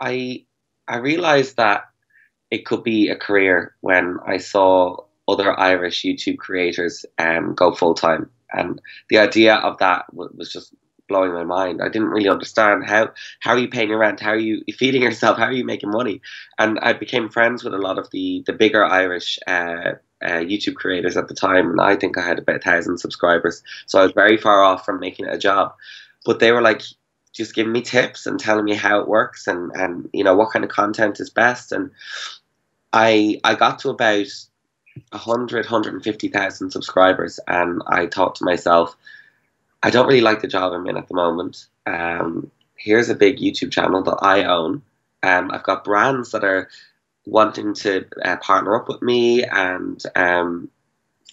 I I realized that it could be a career when I saw other Irish YouTube creators go full time, and the idea of that was just blowing my mind. I didn't really understand how are you paying your rent, how are you feeding yourself, how are you making money, and I became friends with a lot of the bigger Irish. YouTube creators at the time, and I think I had about 1,000 subscribers, so I was very far off from making it a job. But they were like, just giving me tips and telling me how it works, and what kind of content is best. And I got to about 150,000 subscribers, and I thought to myself, I don't really like the job I'm in at the moment. Here's a big YouTube channel that I own. I've got brands that are wanting to partner up with me, and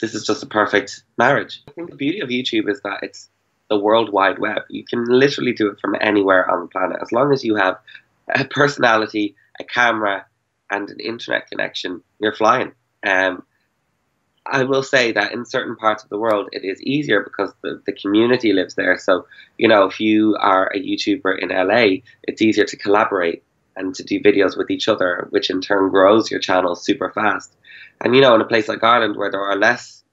this is just a perfect marriage. I think the beauty of YouTube is that it's the World Wide Web. You can literally do it from anywhere on the planet as long as you have a personality, a camera, and an internet connection. You're flying. Um, I will say that in certain parts of the world, it is easier because the community lives there. So, if you are a YouTuber in LA, it's easier to collaborate and to do videos with each other, which in turn grows your channel super fast. And, in a place like Ireland where there are less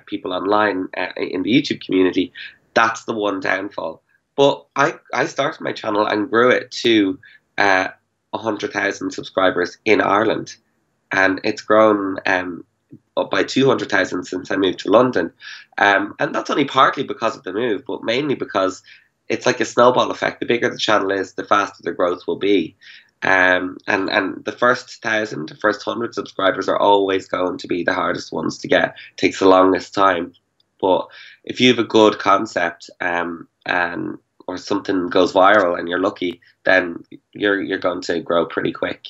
people online in the YouTube community, that's the one downfall. But I started my channel and grew it to 100,000 subscribers in Ireland. And it's grown up by 200,000 since I moved to London. And that's only partly because of the move, but mainly because it's like a snowball effect. The bigger the channel is, the faster the growth will be. And the first 1,000, the first 100 subscribers are always going to be the hardest ones to get. It takes the longest time. But if you have a good concept, and or something goes viral and you're lucky, then you're going to grow pretty quick.